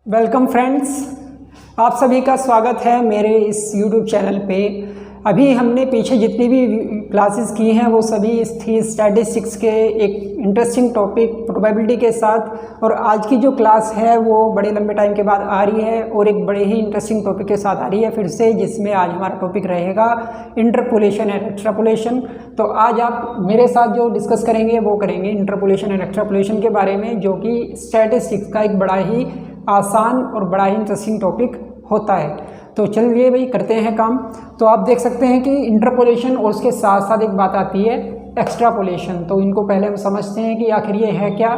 Welcome friends, आप सभी का स्वागत है मेरे इस यूट्यूब चैनल पे। अभी हमने पीछे जितनी भी क्लासेस की हैं वो सभी थी स्टैटिस्टिक्स के एक इंटरेस्टिंग टॉपिक प्रोबेबिलिटी के साथ, और आज की जो क्लास है वो बड़े लंबे टाइम के बाद आ रही है और एक बड़े ही इंटरेस्टिंग टॉपिक के साथ आ रही है फिर से, जिसमें आज हमारा टॉपिक रहेगा इंटरपोलेशन एंड एक्सट्रापोलेशन। तो आज आप मेरे साथ जो डिस्कस करेंगे वो करेंगे इंटरपोलेशन एंड एक्सट्रापोलेशन के बारे में, जो कि स्टैटिस्टिक्स का एक बड़ा ही आसान और बड़ा ही इंटरेस्टिंग टॉपिक होता है। तो चलिए भाई करते हैं काम। तो आप देख सकते हैं कि इंटरपोलेशन और उसके साथ साथ एक बात आती है एक्स्ट्रापोलेशन। तो इनको पहले हम समझते हैं कि आखिर ये है क्या।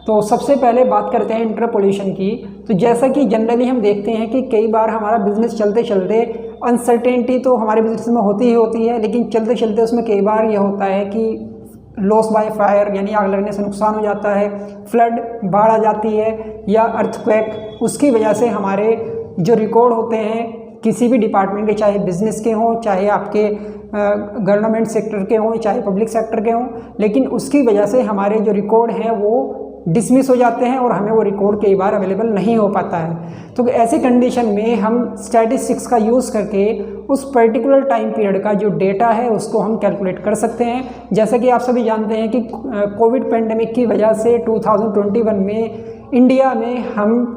तो सबसे पहले बात करते हैं इंटरपोलेशन की। तो जैसा कि जनरली हम देखते हैं कि कई बार हमारा बिजनेस चलते चलते अनसर्टेनिटी तो हमारे बिजनेस में होती ही होती है, लेकिन चलते चलते उसमें कई बार यह होता है कि लॉस बाय फायर यानी आग लगने से नुकसान हो जाता है, फ्लड बाढ़ आ जाती है, या अर्थक्वेक। उसकी वजह से हमारे जो रिकॉर्ड होते हैं किसी भी डिपार्टमेंट के, चाहे बिजनेस के हों, चाहे आपके गवर्नमेंट सेक्टर के हों, चाहे पब्लिक सेक्टर के हों, लेकिन उसकी वजह से हमारे जो रिकॉर्ड हैं वो डिसमिस हो जाते हैं और हमें वो रिकॉर्ड कई बार अवेलेबल नहीं हो पाता है। तो ऐसी कंडीशन में हम स्टैटिस्टिक्स का यूज़ करके उस पर्टिकुलर टाइम पीरियड का जो डेटा है उसको हम कैलकुलेट कर सकते हैं। जैसा कि आप सभी जानते हैं कि कोविड पेंडेमिक की वजह से 2021 में इंडिया में हम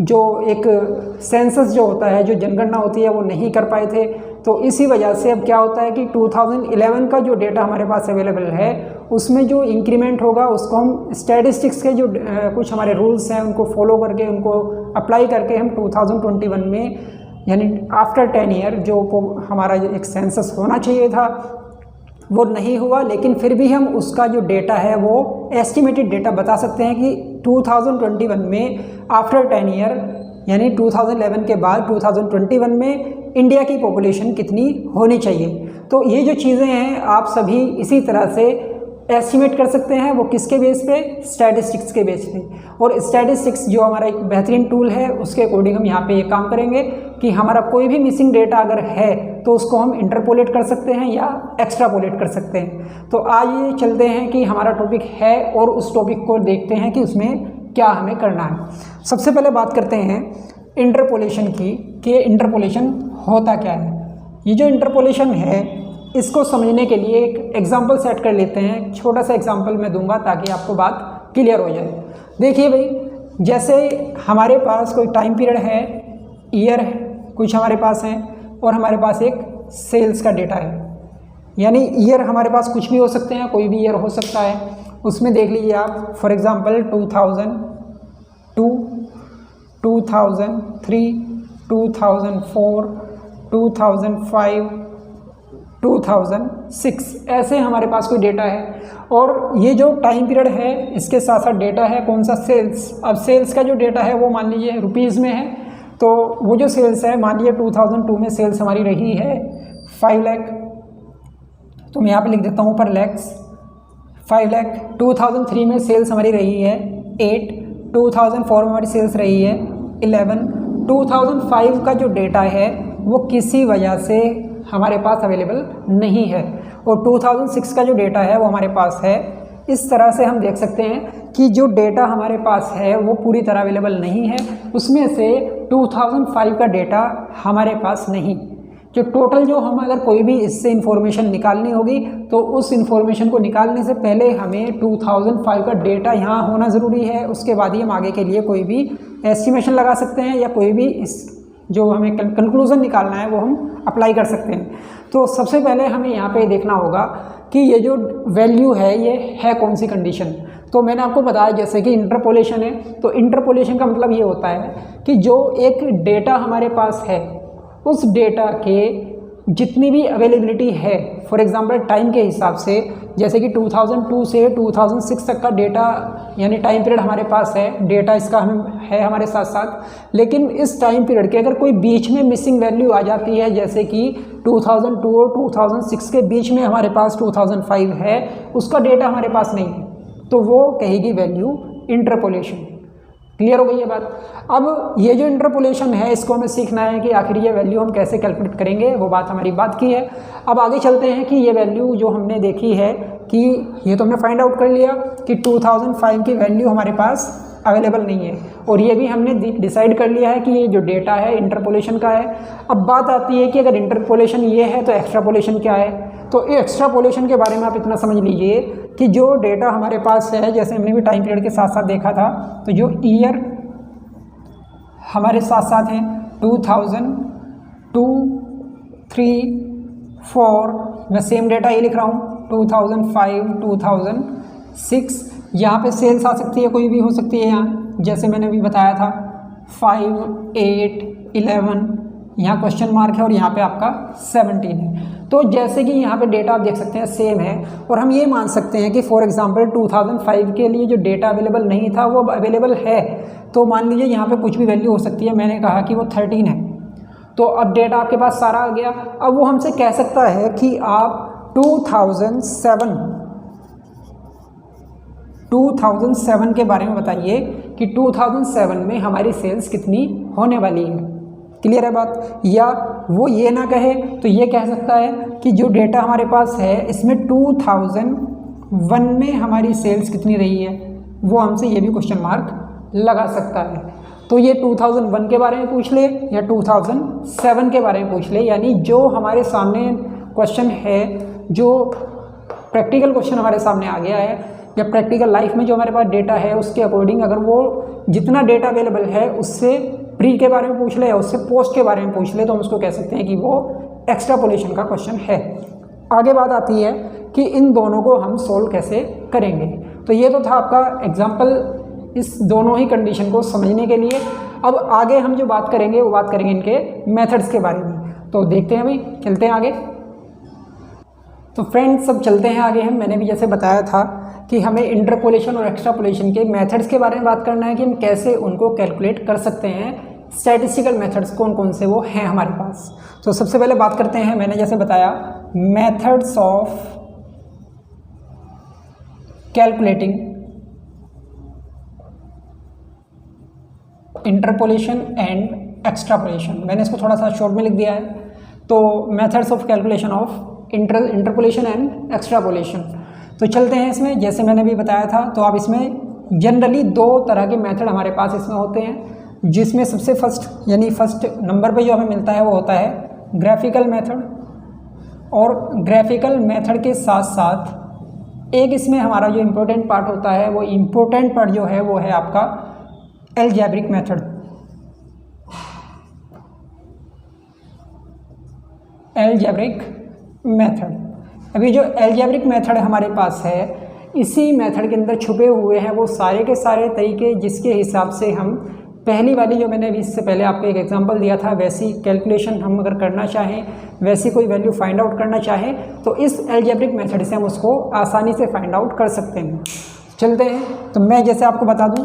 जो एक सेंसस जो होता है, जो जनगणना होती है, वो नहीं कर पाए थे। तो इसी वजह से अब क्या होता है कि 2011 का जो डेटा हमारे पास अवेलेबल है उसमें जो इंक्रीमेंट होगा उसको हम स्टैटिस्टिक्स के जो कुछ हमारे रूल्स हैं उनको फॉलो करके, उनको अप्लाई करके हम 2021 में यानी आफ्टर 10 ईयर जो हमारा एक सेंसस होना चाहिए था वो नहीं हुआ, लेकिन फिर भी हम उसका जो डेटा है वो एस्टिमेटेड डेटा बता सकते हैं कि 2021 में आफ्टर 10 ईयर यानी 2011 के बाद 2021 में इंडिया की पॉपुलेशन कितनी होनी चाहिए। तो ये जो चीज़ें हैं आप सभी इसी तरह से एस्टिमेट कर सकते हैं। वो किसके बेस पे? स्टैटिस्टिक्स के बेस पे। और स्टैटिस्टिक्स जो हमारा एक बेहतरीन टूल है उसके अकॉर्डिंग हम यहाँ पे ये काम करेंगे कि हमारा कोई भी मिसिंग डेटा अगर है तो उसको हम इंटरपोलेट कर सकते हैं या एक्स्ट्रापोलेट कर सकते हैं। तो आज ये चलते हैं कि हमारा टॉपिक है और उस टॉपिक को देखते हैं कि उसमें क्या हमें करना है। सबसे पहले बात करते हैं इंटरपोलेशन की कि इंटरपोलेशन होता क्या है। ये जो इंटरपोलेशन है इसको समझने के लिए एक एग्जाम्पल सेट कर लेते हैं। छोटा सा एग्जाम्पल मैं दूंगा ताकि आपको बात क्लियर हो जाए। देखिए भाई, जैसे हमारे पास कोई टाइम पीरियड है, ईयर कुछ हमारे पास है, और हमारे पास एक सेल्स का डेटा है। यानी ईयर हमारे पास कुछ भी हो सकते हैं, कोई भी ईयर हो सकता है। उसमें देख लीजिए आप, फॉर एग्ज़ाम्पल 2002, 2003, 2004, 2005, 2006 ऐसे हमारे पास कोई डेटा है। और ये जो टाइम पीरियड है इसके साथ साथ डेटा है कौन सा? सेल्स। अब सेल्स का जो डेटा है वो मान लीजिए रुपीज़ में है। तो वो जो सेल्स है, मान लीजिए 2002 में सेल्स हमारी रही है 5 लाख, तो मैं यहाँ पे लिख देता हूँ ऊपर लैक्स, 5 लाख। 2003 में सेल्स हमारी रही है 8, 2004 में हमारी सेल्स रही है 11। 2005 का जो डेटा है वो किसी वजह से हमारे पास अवेलेबल नहीं है, और 2006 का जो डेटा है वो हमारे पास है। इस तरह से हम देख सकते हैं कि जो डेटा हमारे पास है वो पूरी तरह अवेलेबल नहीं है। उसमें से 2005 का डेटा हमारे पास नहीं। जो टोटल जो हम अगर कोई भी इससे इंफॉर्मेशन निकालनी होगी तो उस इंफॉर्मेशन को निकालने से पहले हमें 2005 का डेटा यहाँ होना ज़रूरी है। उसके बाद ही हम आगे के लिए कोई भी एस्टिमेशन लगा सकते हैं या कोई भी इस जो हमें कंक्लूज़न निकालना है वो हम अप्लाई कर सकते हैं। तो सबसे पहले हमें यहाँ पे देखना होगा कि ये जो वैल्यू है ये है कौन सी कंडीशन। तो मैंने आपको बताया जैसे कि इंटरपोलेशन है, तो इंटरपोलेशन का मतलब ये होता है कि जो एक डेटा हमारे पास है उस डेटा के जितनी भी अवेलेबिलिटी है, फॉर एग्जांपल टाइम के हिसाब से, जैसे कि 2002 से 2006 तक का डेटा यानी टाइम पीरियड हमारे पास है, डेटा इसका हम है हमारे साथ साथ। लेकिन इस टाइम पीरियड के अगर कोई बीच में मिसिंग वैल्यू आ जाती है, जैसे कि 2002 और 2006 के बीच में हमारे पास 2005 है, उसका डेटा हमारे पास नहीं है, तो वो कहेगी वैल्यू इंटरपोलेशन। क्लियर हो गई ये बात। अब ये जो इंटरपोलेशन है इसको हमें सीखना है कि आखिर ये वैल्यू हम कैसे कैलकुलेट करेंगे, वो बात हमारी बात की है। अब आगे चलते हैं कि ये वैल्यू जो हमने देखी है कि ये तो हमने फाइंड आउट कर लिया कि 2005 की वैल्यू हमारे पास अवेलेबल नहीं है और ये भी हमने डिसाइड कर लिया है कि ये जो डेटा है इंटरपोलेशन का है। अब बात आती है कि अगर इंटरपोलेशन ये है तो एक्स्ट्रापोलेशन क्या है। तो एक्स्ट्रापोलेशन के बारे में आप इतना समझ लीजिए कि जो डेटा हमारे पास है, जैसे हमने भी टाइम पीरियड के साथ साथ देखा था, तो जो ईयर हमारे साथ साथ हैं 2000, 2, 3, 4, मैं सेम डेटा ये लिख रहा हूँ 2005, 2006। यहाँ पे सेल्स आ सकती है, कोई भी हो सकती है यहाँ, जैसे मैंने भी बताया था 5, 8, 11, यहाँ क्वेश्चन मार्क है और यहाँ पे आपका 17 है। तो जैसे कि यहाँ पे डेटा आप देख सकते हैं सेम है, और हम ये मान सकते हैं कि फॉर एग्जांपल 2005 के लिए जो डेटा अवेलेबल नहीं था वो अवेलेबल है। तो मान लीजिए यहाँ पे कुछ भी वैल्यू हो सकती है, मैंने कहा कि वो 13 है, तो अब डेटा आपके पास सारा आ गया। अब वो हमसे कह सकता है कि आप 2007 के बारे में बताइए कि 2007 में हमारी सेल्स कितनी होने वाली है। क्लियर है बात। या वो ये ना कहे तो ये कह सकता है कि जो डेटा हमारे पास है इसमें 2001 में हमारी सेल्स कितनी रही है, वो हमसे ये भी क्वेश्चन मार्क लगा सकता है। तो ये 2001 के बारे में पूछ ले या 2007 के बारे में पूछ ले, यानी जो हमारे सामने क्वेश्चन है, जो प्रैक्टिकल क्वेश्चन हमारे सामने आ गया है या प्रैक्टिकल लाइफ में जो हमारे पास डेटा है उसके अकॉर्डिंग अगर वो जितना डेटा अवेलेबल है उससे प्री के बारे में पूछ ले या उससे पोस्ट के बारे में पूछ ले, तो हम उसको कह सकते हैं कि वो एक्स्ट्रापोलेशन का क्वेश्चन है। आगे बात आती है कि इन दोनों को हम सोल्व कैसे करेंगे। तो ये तो था आपका एग्जाम्पल इस दोनों ही कंडीशन को समझने के लिए। अब आगे हम जो बात करेंगे वो बात करेंगे इनके मेथड्स के बारे में। तो देखते हैं भाई, चलते हैं आगे। तो फ्रेंड्स सब चलते हैं आगे। मैंने भी जैसे बताया था कि हमें इंटरपोलेशन और एक्स्ट्रापोलेशन के मेथड्स के बारे में बात करना है कि हम कैसे उनको कैलकुलेट कर सकते हैं। स्टैटिस्टिकल मेथड्स कौन कौन से वो हैं हमारे पास। तो सबसे पहले बात करते हैं, मैंने जैसे बताया, methods of calculating interpolation and extrapolation. मैंने इसको थोड़ा सा शॉर्ट में लिख दिया है। तो methods of calculation of interpolation and extrapolation. तो चलते हैं इसमें। जैसे मैंने भी बताया था, तो आप इसमें जनरली दो तरह के मेथड हमारे पास इसमें होते हैं, जिसमें सबसे फर्स्ट नंबर पे जो हमें मिलता है वो होता है ग्राफिकल मेथड। और ग्राफिकल मेथड के साथ साथ एक इसमें हमारा जो इम्पोर्टेंट पार्ट होता है, वो इम्पोर्टेंट पार्ट जो है वो है आपका एल्जेब्रिक मेथड। Algebraic method. अभी जो एल्जेब्रिक मेथड हमारे पास है, इसी मेथड के अंदर छुपे हुए हैं वो सारे के सारे तरीके जिसके हिसाब से हम पहली वाली जो मैंने अभी इससे पहले आपको एक एग्जांपल दिया था, वैसी कैलकुलेशन हम अगर करना चाहें, वैसी कोई वैल्यू फाइंड आउट करना चाहें, तो इस एल्जेब्रिक मेथड से हम उसको आसानी से फाइंड आउट कर सकते हैं। चलते हैं। तो मैं जैसे आपको बता दूं,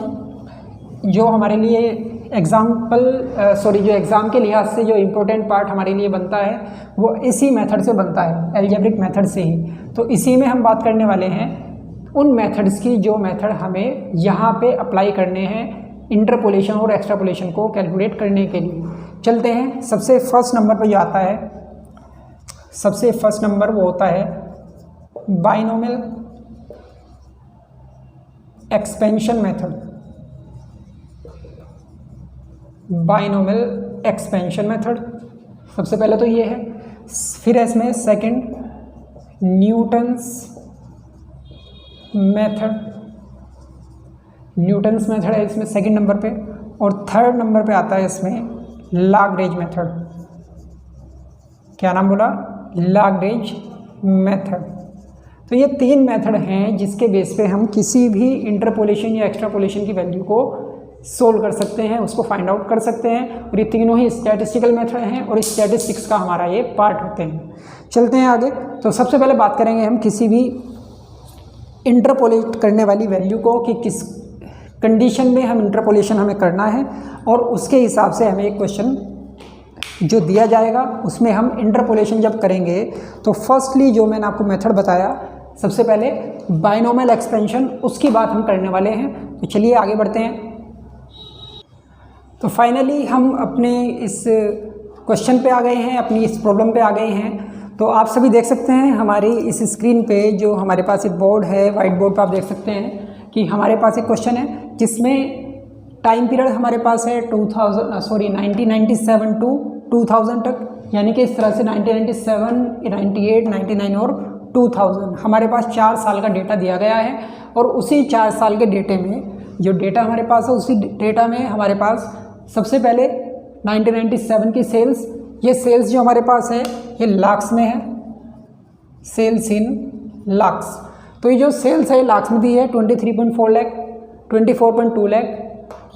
जो हमारे लिए जो एग्ज़ाम के लिहाज से जो इम्पोर्टेंट पार्ट हमारे लिए बनता है वो इसी मेथड से बनता है, एल्जेब्रिक मेथड से ही। तो इसी में हम बात करने वाले हैं उन मेथड्स की जो मेथड हमें यहाँ पे अप्लाई करने हैं इंटरपोलेशन और एक्स्ट्रापोलेशन को कैलकुलेट करने के लिए। चलते हैं। सबसे फर्स्ट नंबर पर जो आता है, सबसे फर्स्ट नंबर वो होता है binomial expansion method. Binomial expansion method सबसे पहले तो ये है। फिर इसमें second Newton's method. Newton's method है इसमें सेकंड नंबर पे। और थर्ड नंबर पे आता है इसमें लाग्रेंज मेथड। क्या नाम बोला? Lagrange method. तो ये तीन मेथड हैं जिसके बेस पे हम किसी भी इंटरपोलेशन या एक्स्ट्रापोलेशन की वैल्यू को सोल्व कर सकते हैं, उसको फाइंड आउट कर सकते हैं। और ये तीनों ही स्टैटिस्टिकल मेथड हैं और स्टैटिस्टिक्स का हमारा ये पार्ट होते हैं। चलते हैं आगे। तो सबसे पहले बात करेंगे हम किसी भी इंटरपोलेट करने वाली वैल्यू को कि किस कंडीशन में हम इंटरपोलेशन हमें करना है, और उसके हिसाब से हमें एक क्वेश्चन जो दिया जाएगा उसमें हम इंटरपोलेशन जब करेंगे तो फर्स्टली जो मैंने आपको मेथड बताया, सबसे पहले बाइनोमियल एक्सपेंशन, उसकी बात हम करने वाले हैं। तो चलिए आगे बढ़ते हैं। तो फाइनली हम अपने इस क्वेश्चन पे आ गए हैं, अपनी इस प्रॉब्लम पे आ गए हैं। तो आप सभी देख सकते हैं हमारी इस स्क्रीन पे जो हमारे पास एक बोर्ड है, वाइट बोर्ड पे आप देख सकते हैं कि हमारे पास एक क्वेश्चन है जिसमें टाइम पीरियड हमारे पास है 1997 टू 2000 तक, यानी कि इस तरह से 1997, 98, 99 और 2000 हमारे पास 4 साल का डेटा दिया गया है। और उसी 4 साल के डेटे में जो डेटा हमारे पास है, उसी डेटा में हमारे पास सबसे पहले 1997 की सेल्स, ये सेल्स जो हमारे पास है ये लाख्स में है, सेल्स इन लाख्स। तो ये जो सेल्स है लाख्स में दी है 23.4 लाख, 24.2 लाख।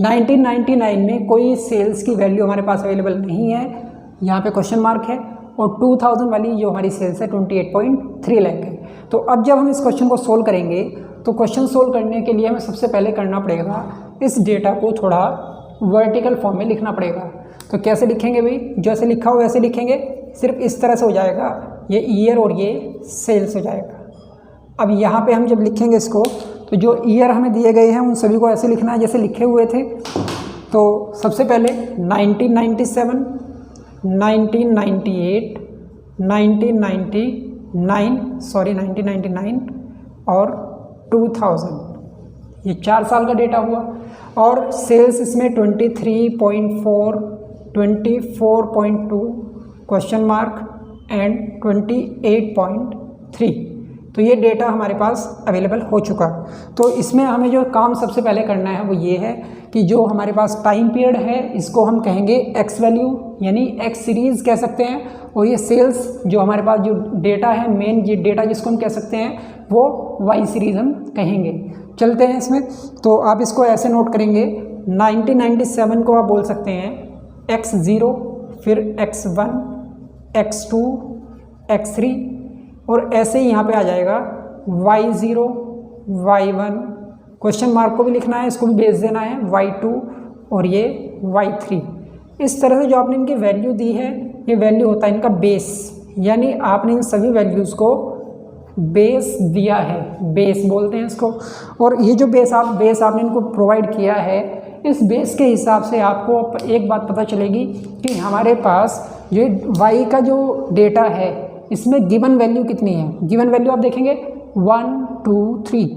1999 में कोई सेल्स की वैल्यू हमारे पास अवेलेबल नहीं है, यहाँ पे क्वेश्चन मार्क है। और 2000 वाली जो हमारी सेल्स है 28.3 लाख है। तो अब जब हम इस क्वेश्चन को सोल्व करेंगे तो क्वेश्चन सोल्व करने के लिए हमें सबसे पहले करना पड़ेगा, इस डेटा को थोड़ा वर्टिकल फॉर्म में लिखना पड़ेगा। तो कैसे लिखेंगे भाई, जैसे लिखा हो वैसे लिखेंगे, सिर्फ इस तरह से हो जाएगा, ये ईयर और ये सेल्स हो जाएगा। अब यहाँ पे हम जब लिखेंगे इसको, तो जो ईयर हमें दिए गए हैं उन सभी को ऐसे लिखना है जैसे लिखे हुए थे। तो सबसे पहले 1997, 1998, 1999 और 2000, ये 4 साल का डेटा हुआ। और सेल्स इसमें 23.4, 24.2 क्वेश्चन मार्क एंड 28.3, तो ये डेटा हमारे पास अवेलेबल हो चुका। तो इसमें हमें जो काम सबसे पहले करना है वो ये है कि जो हमारे पास टाइम पीरियड है इसको हम कहेंगे एक्स वैल्यू, यानी एक्स सीरीज़ कह सकते हैं। और ये सेल्स जो हमारे पास जो डेटा है, मेन ये डेटा जिसको हम कह सकते हैं, वो वाई सीरीज़ हम कहेंगे। चलते हैं इसमें, तो आप इसको ऐसे नोट करेंगे, 1997 को आप बोल सकते हैं x0, फिर x1, x2, x3, और ऐसे ही यहाँ पे आ जाएगा y0, y1, क्वेश्चन मार्क को भी लिखना है, इसको भी बेस देना है, y2 और ये y3। इस तरह से जो आपने इनकी वैल्यू दी है, ये वैल्यू होता है इनका बेस, यानी आपने इन सभी वैल्यूज़ को बेस दिया है, बेस बोलते हैं इसको। और ये जो बेस आपने इनको प्रोवाइड किया है, इस बेस के हिसाब से आपको एक बात पता चलेगी कि हमारे पास ये y का जो डेटा है इसमें गिवन वैल्यू कितनी है। गिवन वैल्यू आप देखेंगे 1, 2, 3,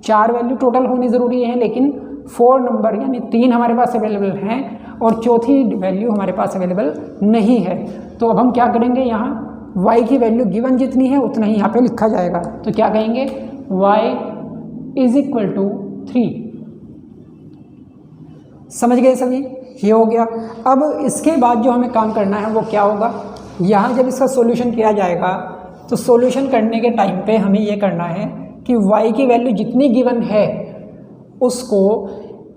4 वैल्यू टोटल होनी ज़रूरी है, लेकिन 4 नंबर यानी 3 हमारे पास अवेलेबल हैं और चौथी वैल्यू हमारे पास अवेलेबल नहीं है। तो अब हम क्या करेंगे, यहाँ y की वैल्यू गिवन जितनी है उतना ही यहाँ पे लिखा जाएगा। तो क्या कहेंगे, y = 3। समझ गए सभी, ये हो गया। अब इसके बाद जो हमें काम करना है वो क्या होगा, यहाँ जब इसका सॉल्यूशन किया जाएगा तो सॉल्यूशन करने के टाइम पे हमें ये करना है कि y की वैल्यू जितनी गिवन है उसको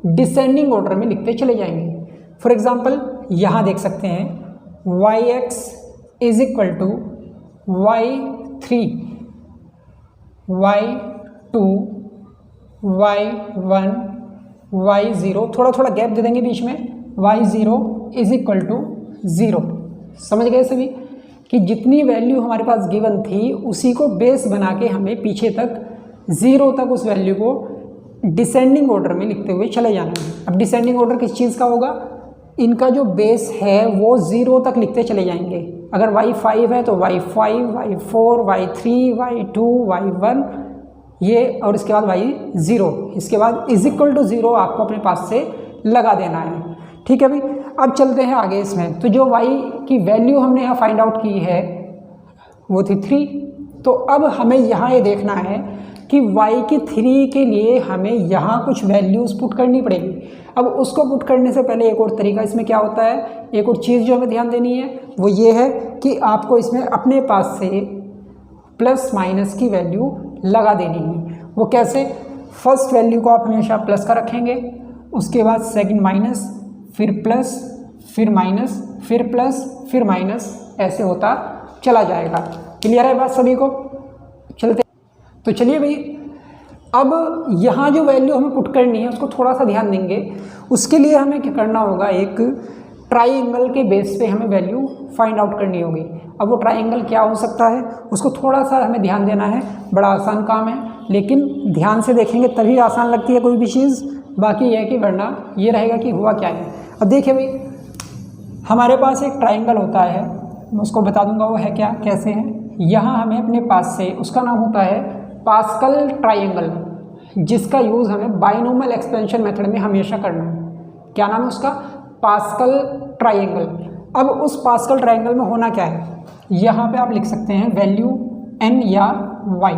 डिसेंडिंग ऑर्डर में लिखते चले जाएंगे। फॉर एग्जांपल यहाँ देख सकते हैं yx = y3, y2, y1, y0, थोड़ा गैप दे देंगे बीच में, y0 = 0। समझ गए सभी कि जितनी वैल्यू हमारे पास गिवन थी उसी को बेस बना के हमें पीछे तक 0 तक उस वैल्यू को डिसेंडिंग ऑर्डर में लिखते हुए चले जाना है। अब डिसेंडिंग ऑर्डर किस चीज़ का होगा, इनका जो बेस है वो 0 तक लिखते चले जाएंगे। अगर y5 है तो y5, y4, y3, y2, y1, ये, और इसके बाद y0, इसके बाद =0 आपको अपने पास से लगा देना है। ठीक है भाई, अब चलते हैं आगे इसमें। तो जो y की वैल्यू हमने यहाँ फाइंड आउट की है वो थी 3। तो अब हमें यहाँ ये देखना है कि y की 3 के लिए हमें यहाँ कुछ वैल्यूज़ पुट करनी पड़ेगी। अब उसको पुट करने से पहले एक और तरीका इसमें क्या होता है, एक और चीज़ जो हमें ध्यान देनी है वो ये है कि आपको इसमें अपने पास से प्लस माइनस की वैल्यू लगा देनी है। वो कैसे, फर्स्ट वैल्यू को आप हमेशा प्लस का रखेंगे, उसके बाद सेकंड माइनस, फिर प्लस, फिर माइनस, फिर प्लस, फिर माइनस, ऐसे होता चला जाएगा। क्लियर है बात सभी को? चलते तो चलिए भाई, अब यहाँ जो वैल्यू हमें पुट करनी है उसको थोड़ा सा ध्यान देंगे। उसके लिए हमें क्या करना होगा, एक ट्राइंगल के बेस पे हमें वैल्यू फाइंड आउट करनी होगी। अब वो ट्राइंगल क्या हो सकता है उसको थोड़ा सा हमें ध्यान देना है। बड़ा आसान काम है, लेकिन ध्यान से देखेंगे तभी आसान लगती है कोई भी चीज़, बाकी यह है कि वरना ये रहेगा कि हुआ क्या है। अब देखिए भाई, हमारे पास एक ट्राइंगल होता है, मैं उसको बता दूंगा वो है क्या, कैसे है। यहाँ हमें अपने पास से, उसका नाम होता है पास्कल ट्राइंगल, जिसका यूज़ हमें बाइनोमियल एक्सपेंशन मेथड में हमेशा करना है। क्या नाम है उसका, पास्कल ट्राइंगल। अब उस पास्कल ट्राइंगल में होना क्या है, यहाँ पे आप लिख सकते हैं वैल्यू n या y,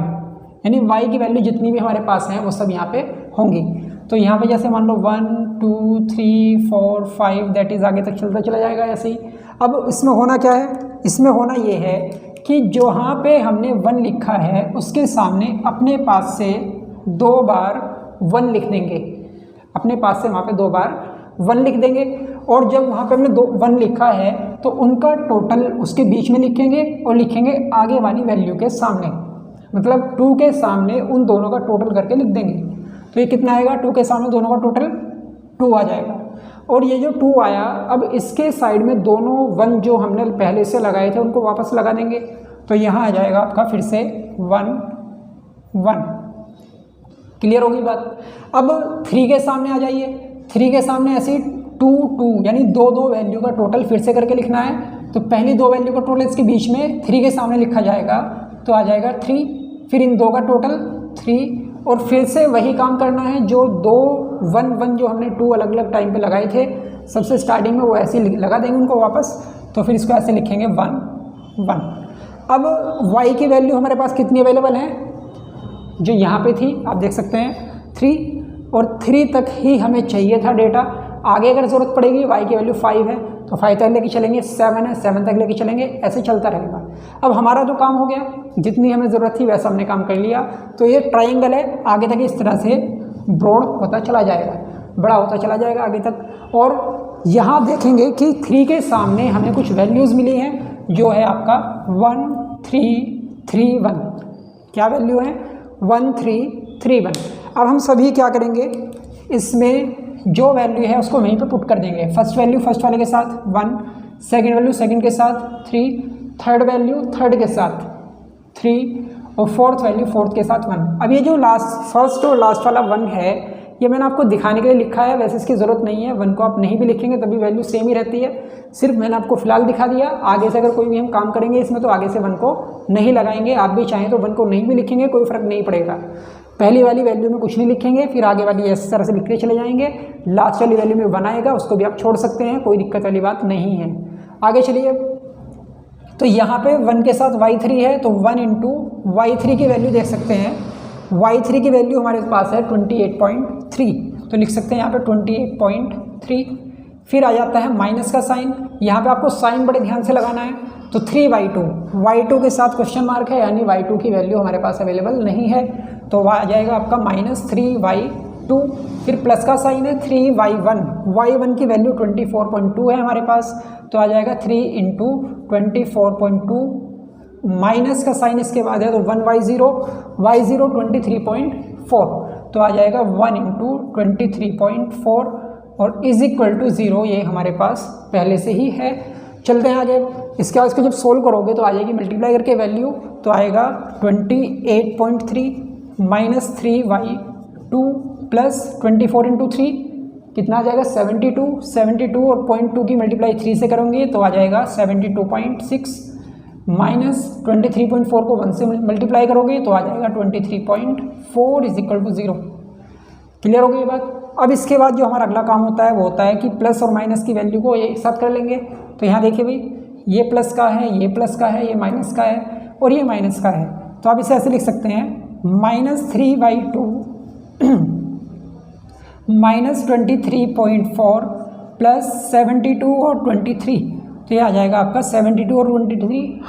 यानी y की वैल्यू जितनी भी हमारे पास है वो सब यहाँ पे होंगी। तो यहाँ पे जैसे मान लो 1 2 3 4 5 दैट इज़ आगे तक चलता चला जाएगा ऐसे ही। अब इसमें होना क्या है, इसमें होना ये है कि जहाँ पे हमने 1 लिखा है उसके सामने अपने पास से 2 बार 1 लिख देंगे, अपने पास से वहाँ पे 2 बार 1 लिख देंगे। और जब वहाँ पे हमने 1 लिखा है तो उनका टोटल उसके बीच में लिखेंगे और लिखेंगे आगे वाली वैल्यू के सामने, मतलब 2 के सामने उन दोनों का टोटल करके लिख देंगे। तो ये कितना आएगा, 2 के सामने दोनों का टोटल 2 आ जाएगा। और ये जो 2 आया, अब इसके साइड में दोनों 1 जो हमने पहले से लगाए थे उनको वापस लगा देंगे। तो यहाँ आ जाएगा आपका फिर से 1 1। क्लियर होगी बात। अब 3 के सामने आ जाइए, 3 के सामने ऐसे 2 2, यानी 2 वैल्यू का टोटल फिर से करके लिखना है। तो पहली 2 वैल्यू का टोटल इसके बीच में 3 के सामने लिखा जाएगा, तो आ जाएगा 3, फिर इन 2 का टोटल 3, और फिर से वही काम करना है जो 2 1 1 जो हमने 2 अलग अलग टाइम पे लगाए थे सबसे स्टार्टिंग में, वो ऐसे ही लगा देंगे उनको वापस। तो फिर इसको ऐसे लिखेंगे 1 1। अब y की वैल्यू हमारे पास कितनी अवेलेबल है, जो यहाँ पे थी आप देख सकते हैं 3, और 3 तक ही हमें चाहिए था डेटा। आगे अगर ज़रूरत पड़ेगी y की वैल्यू 5 है तो 5 तक लेके चलेंगे, 7 है 7 तक लेके चलेंगे, ऐसे चलता रहेगा। अब हमारा जो काम हो गया, जितनी हमें ज़रूरत थी वैसा हमने काम कर लिया। तो ये ट्राइंगल है, आगे तक इस तरह से ब्रॉड होता चला जाएगा, बड़ा होता चला जाएगा आगे तक। और यहाँ देखेंगे कि 3 के सामने हमें कुछ वैल्यूज़ मिली हैं, जो है आपका 1 3 3 1। क्या वैल्यू है, 1 3 3 1। अब हम सभी क्या करेंगे, इसमें जो वैल्यू है उसको वहीं पे पुट कर देंगे। फर्स्ट वैल्यू फर्स्ट वाले के साथ 1, सेकंड वैल्यू सेकंड के साथ 3, थर्ड वैल्यू थर्ड के साथ 3, और फोर्थ वैल्यू फोर्थ के साथ 1। अब ये जो फर्स्ट और लास्ट वाला 1 है, ये मैंने आपको दिखाने के लिए लिखा है, वैसे इसकी ज़रूरत नहीं है। 1 को आप नहीं भी लिखेंगे तभी वैल्यू सेम ही रहती है, सिर्फ मैंने आपको फिलहाल दिखा दिया। आगे से अगर कोई भी हम काम करेंगे इसमें तो आगे से 1 को नहीं लगाएंगे। आप भी चाहें तो 1 को नहीं भी लिखेंगे, कोई फ़र्क नहीं पड़ेगा। पहली वाली वैल्यू में कुछ नहीं लिखेंगे, फिर आगे वाली इस तरह से लिखते चले जाएंगे। लास्ट वाली वैल्यू में 1 आएगा, उसको भी आप छोड़ सकते हैं, कोई दिक्कत वाली बात नहीं है। आगे चलिए, तो यहाँ पे 1 के साथ y3 है, तो 1 इंटू y3 की वैल्यू देख सकते हैं। y3 की वैल्यू हमारे पास है 28.3, तो लिख सकते हैं यहाँ पे 28.3। फिर आ जाता है माइनस का साइन, यहाँ पे आपको साइन बड़े ध्यान से लगाना है। तो 3y2 के साथ क्वेश्चन मार्क है, यानी y2 की वैल्यू हमारे पास अवेलेबल नहीं है, तो आ जाएगा आपका -3y2। फिर प्लस का साइन है 3y1, y1 की वैल्यू 24.2 है हमारे पास, तो आ जाएगा 3 इंटू 24.2। माइनस का साइन इसके बाद है तो 1y0, y0 23.4, तो आ जाएगा 1 इंटू 23.4, और इज इक्वल टू 0, ये हमारे पास पहले से ही है। चलते हैं आगे। इसके बाद इसको जब सोल्व करोगे तो आ जाएगी मल्टीप्लाई करके वैल्यू, तो आएगा 28.3 माइनस 3y2 प्लस 24 इंटू 3 कितना आ जाएगा 72 और 0.2 की मल्टीप्लाई 3 से करोगे तो आ जाएगा 72.6 माइनस 23.4 को 1 से मल्टीप्लाई करोगे तो आ जाएगा 23.4 इज इक्वल टू 0। क्लियर हो गई ये बात। अब इसके बाद जो हमारा अगला काम होता है वो होता है कि प्लस और माइनस की वैल्यू को एक साथ कर लेंगे। तो यहाँ देखिए भाई, ये प्लस का है, ये प्लस का है, ये माइनस का है और ये माइनस का है, तो आप इसे ऐसे लिख सकते हैं -3y2 -23.4 प्लस 72 और 23, तो ये आ जाएगा आपका 72 और 23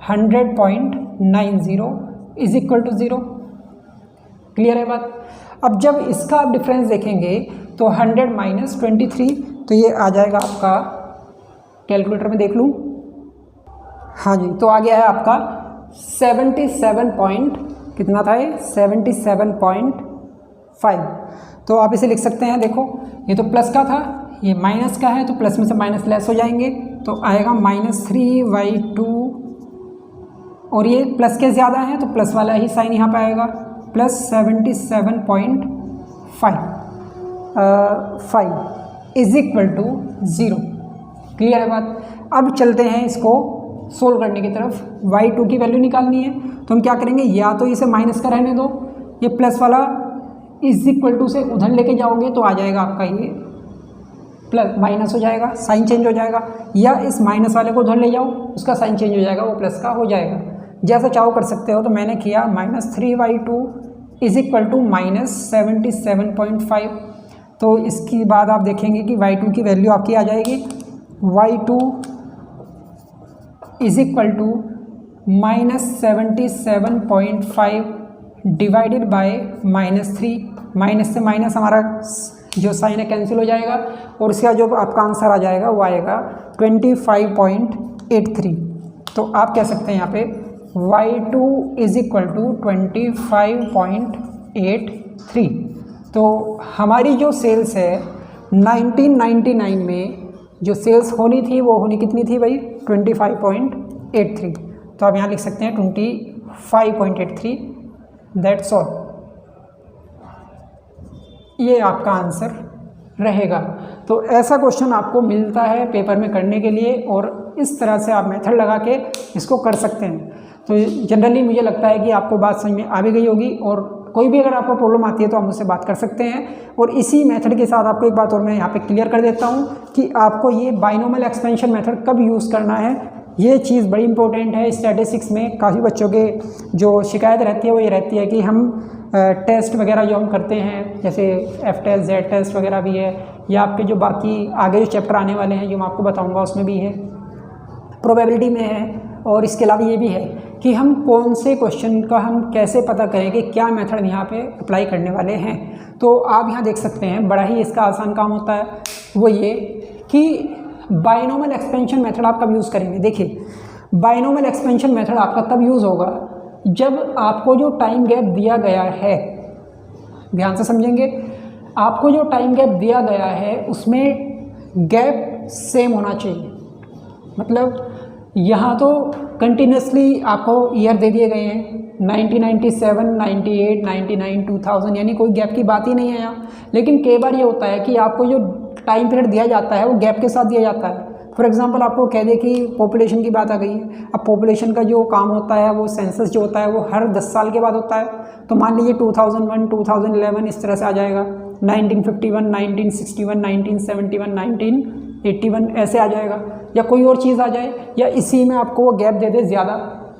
100.90 इज इक्वल टू 0। क्लियर है बात। अब जब इसका आप डिफरेंस देखेंगे तो 100 माइनस 23, तो ये आ जाएगा आपका, कैलकुलेटर में देख लूँ, हाँ जी, तो आ गया है आपका 77 पॉइंट, कितना था ये 77.5। तो आप इसे लिख सकते हैं, देखो ये तो प्लस का था, ये माइनस का है, तो प्लस में से माइनस लेस हो जाएंगे, तो आएगा -3y2, और ये प्लस के ज़्यादा है तो प्लस वाला ही साइन यहाँ पे आएगा, plus 77.5 is equal to 0। Clear है बात। अब चलते हैं इसको सोल्व करने की तरफ। y2 की वैल्यू निकालनी है, तो हम क्या करेंगे, या तो इसे माइनस का रहने दो, ये प्लस वाला इज इक्वल टू से उधर लेके जाओगे तो आ जाएगा आपका ये प्लस माइनस हो जाएगा, साइन चेंज हो जाएगा, या इस माइनस वाले को उधर ले जाओ उसका साइन चेंज हो जाएगा, वो प्लस का हो जाएगा। जैसा चाहो कर सकते हो। तो मैंने किया -3y2 इज इक्वल टू -77.5। तो इसके बाद आप देखेंगे कि y2 की वैल्यू आपकी आ जाएगी y2 is equal to -77.5 divided by -3। Minus से माइनस हमारा जो साइन है कैंसिल हो जाएगा और उसका जो आपका आंसर आ जाएगा वो आएगा 25.83। तो आप कह सकते हैं यहाँ पे y2 इज इक्वल टू 25.83। तो हमारी जो सेल्स है 1999 में जो सेल्स होनी थी वो होनी कितनी थी भाई 25.83। तो आप यहाँ लिख सकते हैं 25.83, दैट्स ऑल। ये आपका आंसर रहेगा। तो ऐसा क्वेश्चन आपको मिलता है पेपर में करने के लिए और इस तरह से आप मेथड लगा के इसको कर सकते हैं। तो जनरली मुझे लगता है कि आपको बात समझ में आ भी गई होगी और कोई भी अगर आपको प्रॉब्लम आती है तो आप मुझसे बात कर सकते हैं। और इसी मेथड के साथ आपको एक बात और मैं यहाँ पे क्लियर कर देता हूँ कि आपको ये बाइनोमियल एक्सपेंशन मेथड कब यूज़ करना है। ये चीज़ बड़ी इंपॉर्टेंट है। स्टैटिस्टिक्स में काफ़ी बच्चों के जो शिकायत रहती है वो ये रहती है कि हम टेस्ट वगैरह जो हम करते हैं जैसे एफ टेस्ट, जेड टेस्ट वगैरह भी है, या आपके जो बाकी आगे जो चैप्टर आने वाले हैं जो मैं आपको बताऊँगा उसमें भी है, प्रोबेबिलिटी में है, और इसके अलावा ये भी है कि हम कौन से क्वेश्चन का हम कैसे पता करें कि क्या मेथड यहाँ पे अप्लाई करने वाले हैं। तो आप यहाँ देख सकते हैं बड़ा ही इसका आसान काम होता है, वो ये कि बाइनोमियल एक्सपेंशन मेथड आप कब यूज़ करेंगे। देखिए बाइनोमियल एक्सपेंशन मेथड आपका तब यूज़ होगा जब आपको जो टाइम गैप दिया गया है, ध्यान से समझेंगे, आपको जो टाइम गैप दिया गया है उसमें गैप सेम होना चाहिए। मतलब यहाँ तो कंटिन्यूसली आपको ईयर दे दिए गए हैं 1997, 98, 99, 2000, यानी कोई गैप की बात ही नहीं है यहाँ। लेकिन कई बार ये होता है कि आपको जो टाइम पीरियड दिया जाता है वो गैप के साथ दिया जाता है। फॉर एग्जांपल आपको कह दे कि पॉपुलेशन की बात आ गई है। अब पॉपुलेशन का जो काम होता है वो सेंसस जो होता है वो हर 10 साल के बाद होता है। तो मान लीजिए 2001, 2011 इस तरह से आ जाएगा, 1951, 1961, 1971, 1981 ऐसे आ जाएगा, या कोई और चीज़ आ जाए, या इसी में आपको वो गैप दे दे ज़्यादा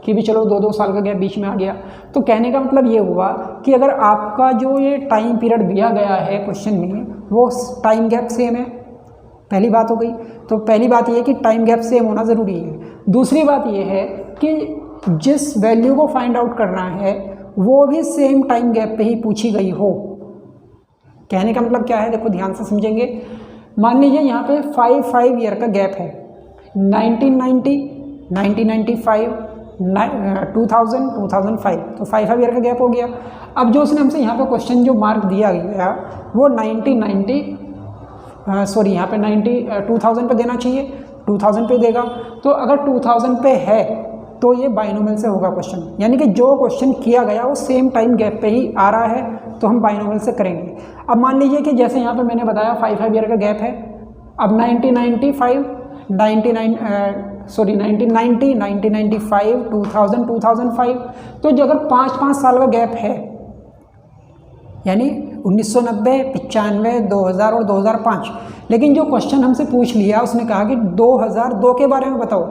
कि भी चलो 2-2 साल का गैप बीच में आ गया। तो कहने का मतलब ये हुआ कि अगर आपका जो ये टाइम पीरियड दिया गया है क्वेश्चन में वो टाइम गैप सेम है, पहली बात हो गई। तो पहली बात ये है कि टाइम गैप सेम होना ज़रूरी है। दूसरी बात ये है कि जिस वैल्यू को फाइंड आउट करना है वो भी सेम टाइम गैप पे ही पूछी गई हो। कहने का मतलब क्या है, देखो ध्यान से समझेंगे। मान लीजिए यहाँ पे 5 ईयर का गैप है, 1990, 1995, 2000, 2005, तो 5 ईयर का गैप हो गया। अब जो उसने हमसे यहाँ पे क्वेश्चन जो मार्क दिया गया वो 2000 पे देना चाहिए, 2000 पे देगा। तो अगर 2000 पे है तो ये बाइनोमियल से होगा क्वेश्चन, यानी कि जो क्वेश्चन किया गया वो सेम टाइम गैप पे ही आ रहा है, तो हम बाइनोमियल से करेंगे। अब मान लीजिए कि जैसे यहाँ पे मैंने बताया 5 ईयर का गैप है। अब 1995, 1990, 1995, 2000, 2005, तो जो अगर 5-5 साल का गैप है, यानी 1990, 95, 2000 और 2005, लेकिन जो क्वेश्चन हमसे पूछ लिया उसने कहा कि 2002 के बारे में बताओ,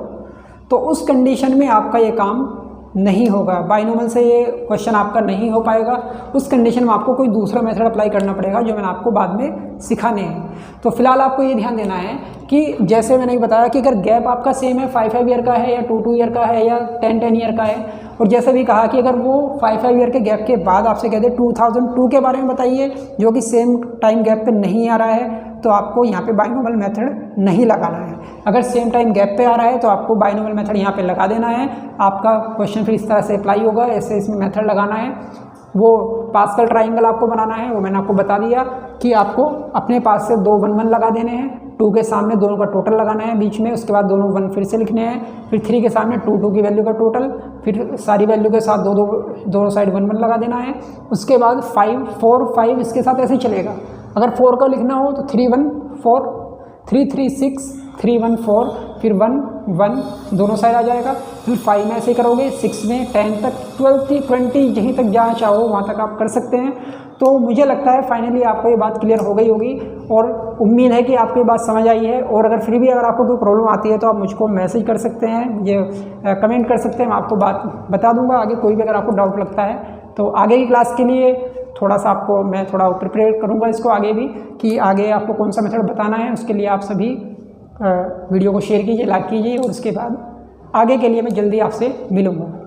तो उस कंडीशन में आपका ये काम नहीं होगा, बाइनोमियल से ये क्वेश्चन आपका नहीं हो पाएगा। उस कंडीशन में आपको कोई दूसरा मेथड अप्लाई करना पड़ेगा जो मैंने आपको बाद में सिखाने हैं। तो फिलहाल आपको ये ध्यान देना है कि जैसे मैंने बताया कि अगर गैप आपका सेम है, 5 ईयर का है या 2 ईयर का है या 10 ईयर का है, और जैसे भी कहा कि अगर वो 5 ईयर के गैप के बाद आपसे कहते 2002 के बारे में बताइए जो कि सेम टाइम गैप पे नहीं आ रहा है, तो आपको यहाँ पे बाइनोमियल मेथड नहीं लगाना है। अगर सेम टाइम गैप पे आ रहा है तो आपको बाइनोमियल मेथड यहाँ पे लगा देना है। आपका क्वेश्चन फिर इस तरह से अप्लाई होगा, ऐसे इसमें मेथड लगाना है। वो पास्कल ट्राइंगल आपको बनाना है, वो मैंने आपको बता दिया कि आपको अपने पास से 2 1 1 लगा देने हैं, 2 के सामने दोनों का टोटल लगाना है बीच में, उसके बाद दोनों 1 फिर से लिखने हैं, फिर 3 के सामने 2 की वैल्यू का टोटल, फिर सारी वैल्यू के साथ दोनों साइड 1 1 लगा देना है। उसके बाद 5 4 5 इसके साथ ऐसे ही चलेगा। अगर 4 का लिखना हो तो 3 1 4, 3 3 6, 3 1 4, फिर 1 1 दोनों साइड आ जाएगा। फिर 5 में ऐसे करोगे, 6 में, 10 तक, 12 20 जहीं तक जहाँ चाहो वहाँ तक आप कर सकते हैं। तो मुझे लगता है फाइनली आपको ये बात क्लियर हो गई होगी और उम्मीद है कि आपको ये बात समझ आई है। और अगर फिर भी अगर आपको कोई प्रॉब्लम आती है तो आप मुझको मैसेज कर सकते हैं, मुझे कमेंट कर सकते हैं, मैं आपको बात बता दूंगा आगे। कोई भी अगर आपको डाउट लगता है तो आगे की क्लास के लिए थोड़ा सा आपको मैं थोड़ा प्रिपेयर करूँगा इसको आगे भी, कि आगे आपको कौन सा मेथड बताना है। उसके लिए आप सभी वीडियो को शेयर कीजिए, लाइक कीजिए और उसके बाद आगे के लिए मैं जल्दी आपसे मिलूँगा।